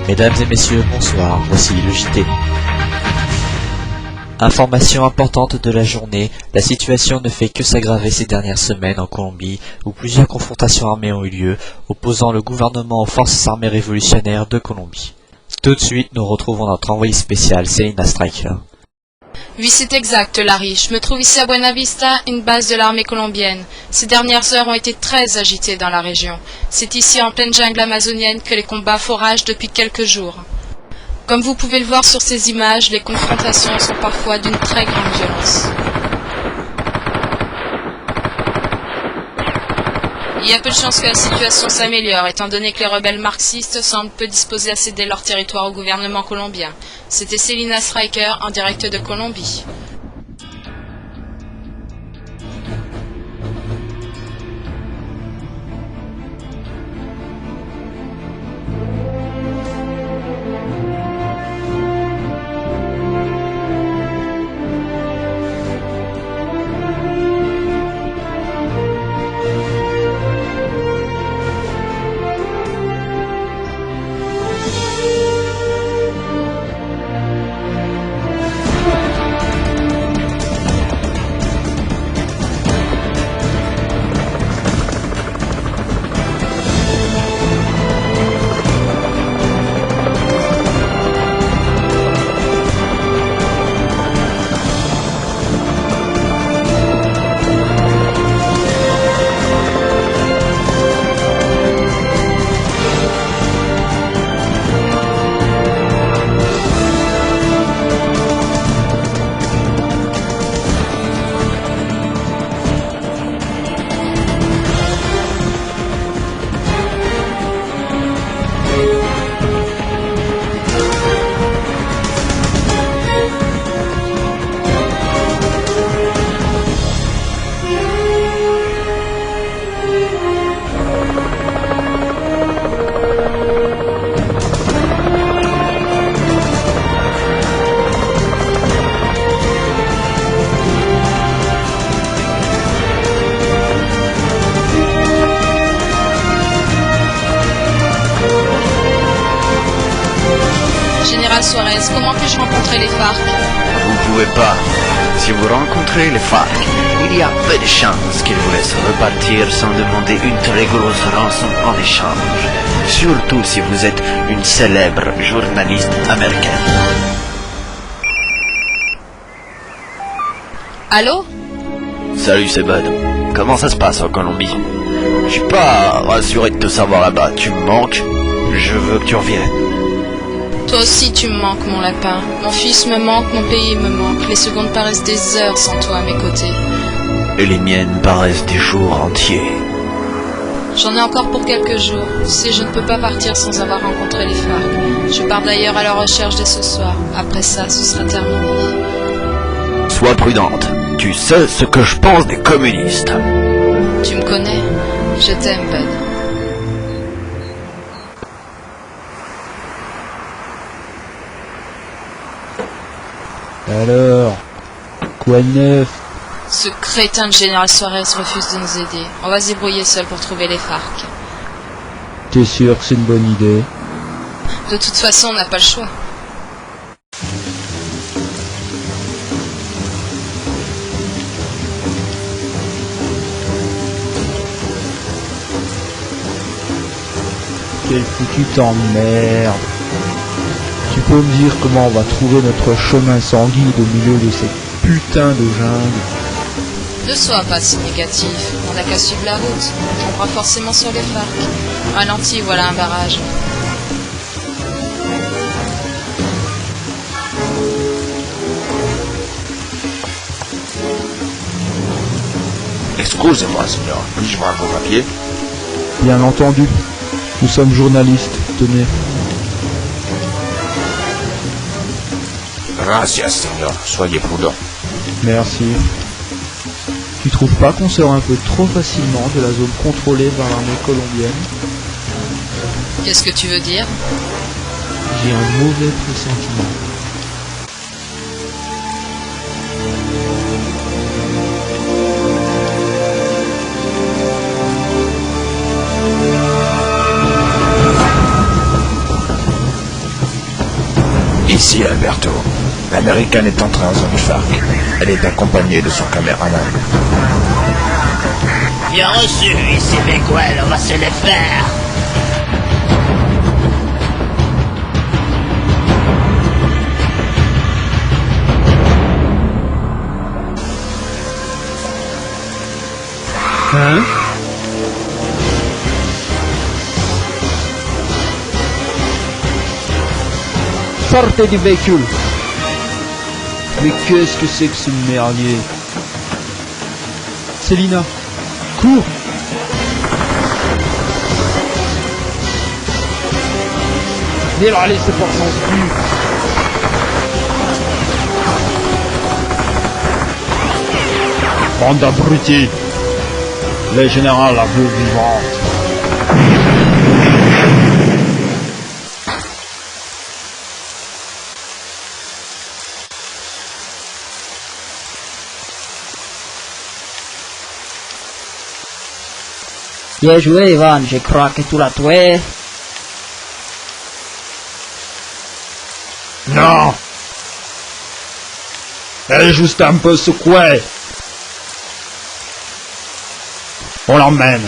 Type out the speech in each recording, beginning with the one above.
Mesdames et messieurs, bonsoir, voici le JT. Information importante de la journée, la situation ne fait que s'aggraver ces dernières semaines en Colombie, où plusieurs confrontations armées ont eu lieu, opposant le gouvernement aux forces armées révolutionnaires de Colombie. Tout de suite, nous retrouvons notre envoyé spécial, Selina Striker. Oui, c'est exact, Larry. Je me trouve ici à Buena Vista, une base de l'armée colombienne. Ces dernières heures ont été très agitées dans la région. C'est ici, en pleine jungle amazonienne, que les combats foragent depuis quelques jours. Comme vous pouvez le voir sur ces images, les confrontations sont parfois d'une très grande violence. Il y a peu de chances que la situation s'améliore, étant donné que les rebelles marxistes semblent peu disposés à céder leur territoire au gouvernement colombien. C'était Selina Striker en direct de Colombie. Général Suarez, comment puis-je rencontrer les FARC? Vous pouvez pas. Si vous rencontrez les FARC, il y a peu de chances qu'ils vous laissent repartir sans demander une très grosse rançon en échange. Surtout si vous êtes une célèbre journaliste américaine. Allô? Salut, c'est Bud. Comment ça se passe en Colombie? Je suis pas rassuré de te savoir là-bas. Tu me manques. Je veux que tu reviennes. Toi aussi tu me manques, mon lapin. Mon fils me manque, mon pays me manque. Les secondes paraissent des heures sans toi à mes côtés. Et les miennes paraissent des jours entiers. J'en ai encore pour quelques jours. Tu sais, je ne peux pas partir sans avoir rencontré les FARC. Je pars d'ailleurs à leur recherche dès ce soir. Après ça, ce sera terminé. Sois prudente. Tu sais ce que je pense des communistes. Tu me connais. Je t'aime, Bud. Alors, quoi de neuf? Ce crétin de Général Suarez refuse de nous aider. On va se débrouiller seul pour trouver les FARC. T'es sûr que c'est une bonne idée? De toute façon, on n'a pas le choix. Quel foutu temps de merde. Tu peux me dire comment on va trouver notre chemin sans guide au milieu de cette putain de jungle? Ne sois pas si négatif. On n'a qu'à suivre la route. On tombera forcément sur les FARC. Ralentis, voilà un barrage. Excusez-moi, signor. Puis-je voir vos papiers? Bien entendu. Nous sommes journalistes, tenez. Gracias, signor. Soyez prudent. Merci. Tu trouves pas qu'on sort un peu trop facilement de la zone contrôlée par l'armée colombienne? Qu'est-ce que tu veux dire? J'ai un mauvais pressentiment. Ici, Alberto. L'américaine est entrée en zone FARC. Elle est accompagnée de son caméraman. Bien reçu, ici Miguel, on va se les faire. Hein? Sortez du véhicule. Mais qu'est-ce que c'est que ce merdier? Célina, cours! Mais alors allez, c'est pas sens plus. Bande d'abrutis. Le général la veut vivante. Bien joué, Ivan, je crois que tu l'as tué. Non! Elle est juste un peu secouée. On l'emmène.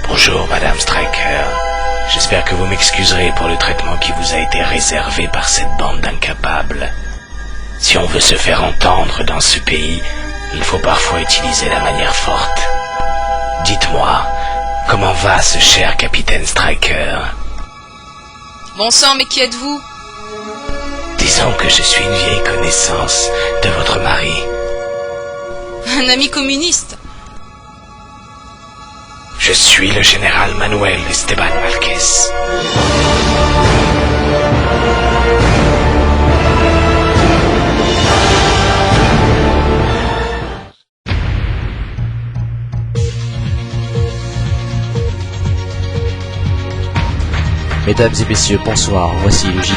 Bonjour, Madame Stryker. J'espère que vous m'excuserez pour le traitement qui vous a été réservé par cette bande d'incapables. Si on veut se faire entendre dans ce pays, il faut parfois utiliser la manière forte. Dites-moi, comment va ce cher capitaine Stryker? Bon sang, mais qui êtes-vous? Disons que je suis une vieille connaissance de votre mari. Un ami communiste? Je suis le général Manuel Esteban Márquez. Mesdames et messieurs, bonsoir, voici le JT.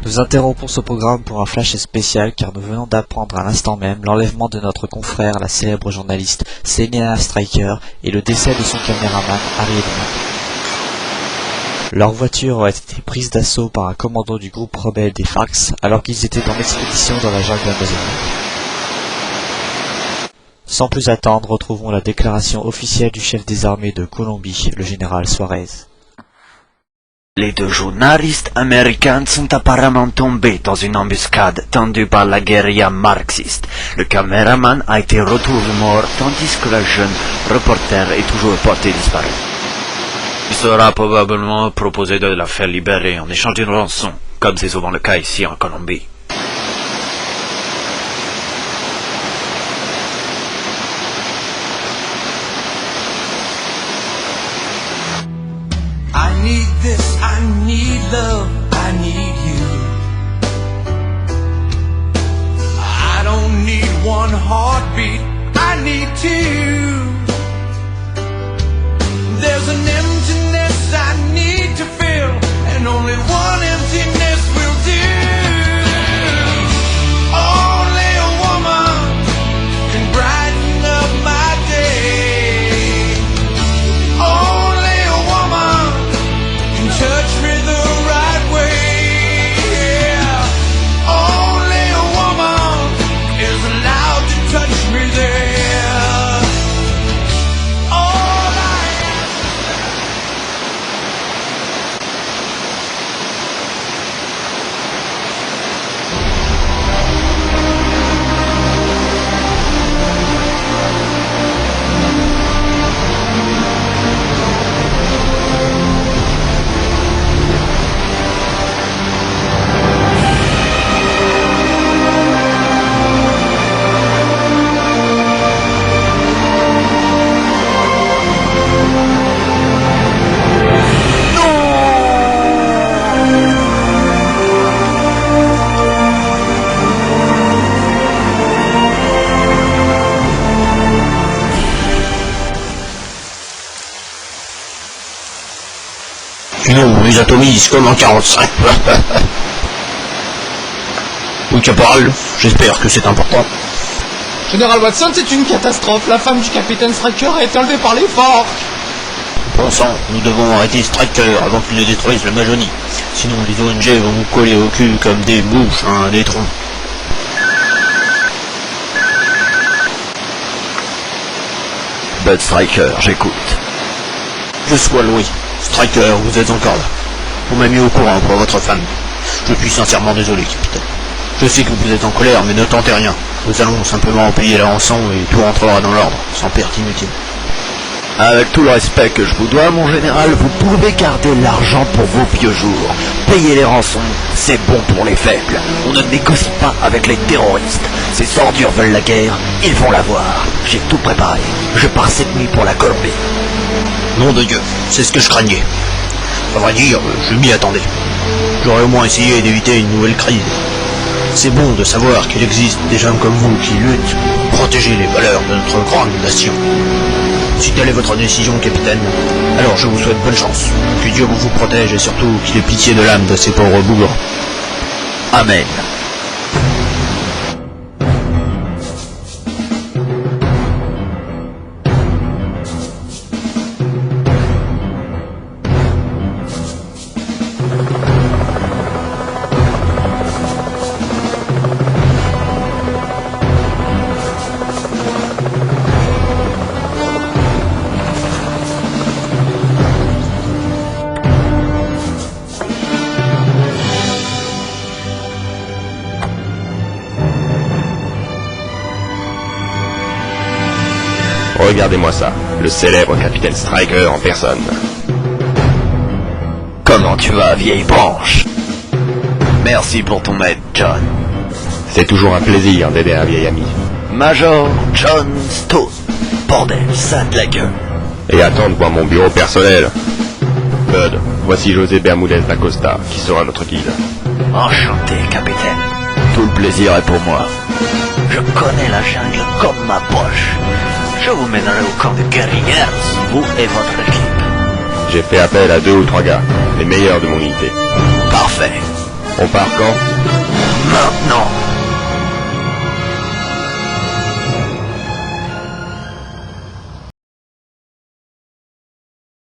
Nous interrompons ce programme pour un flash spécial car nous venons d'apprendre à l'instant même l'enlèvement de notre confrère, la célèbre journaliste Célina Stryker, et le décès de son caméraman Harry Edmond. Leur voiture aurait été prise d'assaut par un commando du groupe rebelle des FARC alors qu'ils étaient en expédition dans la jungle amazonienne. Sans plus attendre, retrouvons la déclaration officielle du chef des armées de Colombie, le général Suarez. Les deux journalistes américains sont apparemment tombés dans une embuscade tendue par la guérilla marxiste. Le caméraman a été retrouvé mort tandis que la jeune reporter est toujours portée disparue. Il sera probablement proposé de la faire libérer en échange d'une rançon, comme c'est souvent le cas ici en Colombie. I need this, I need love, I need you. I don't need one heartbeat, I need two. There's an emptiness I need to fill, and only one emptiness will do. Only a woman can brighten up my day. Only a woman can touch me the right way. Yeah. Only a woman is allowed to touch me there. All I ask Sinon, on les atomise comme en 45. Oui, caporal, j'espère que c'est important. Général Watson, c'est une catastrophe. La femme du capitaine Striker a été enlevée par les Forks. Bon sang, nous devons arrêter Striker avant qu'il ne détruise le Majonie. Sinon, les ONG vont nous coller au cul comme des mouches à un étron. Bud Striker, j'écoute. Je sois Louis. Striker, vous êtes encore là. On m'a mis au courant pour votre femme. Je suis sincèrement désolé, capitaine. Je sais que vous êtes en colère, mais ne tentez rien. Nous allons simplement payer la rançon et tout rentrera dans l'ordre, sans perte inutile. Avec tout le respect que je vous dois, mon général, vous pouvez garder l'argent pour vos vieux jours. Payer les rançons, c'est bon pour les faibles. On ne négocie pas avec les terroristes. Ces ordures veulent la guerre, ils vont l'avoir. J'ai tout préparé. Je pars cette nuit pour la Colombie. Nom de Dieu, c'est ce que je craignais. À vrai dire, je m'y attendais. J'aurais au moins essayé d'éviter une nouvelle crise. C'est bon de savoir qu'il existe des gens comme vous qui luttent pour protéger les valeurs de notre grande nation. Si telle est votre décision, capitaine, alors je vous souhaite bonne chance. Que Dieu vous protège et surtout qu'il ait pitié de l'âme de ces pauvres bougres. Amen. Regardez-moi ça, le célèbre capitaine Striker en personne. Comment tu vas, vieille branche? Merci pour ton aide, John. C'est toujours un plaisir d'aider un vieil ami. Major John Stone. Bordel, ça a de la gueule. Et attends de voir mon bureau personnel. Bud, voici José Bermudez d'Acosta, qui sera notre guide. Enchanté, capitaine. Tout le plaisir est pour moi. Je connais la jungle comme ma poche. Je vous mènerai au camp de guerriers, vous et votre équipe. J'ai fait appel à 2 ou 3 gars, les meilleurs de mon unité. Parfait. On part quand? Maintenant.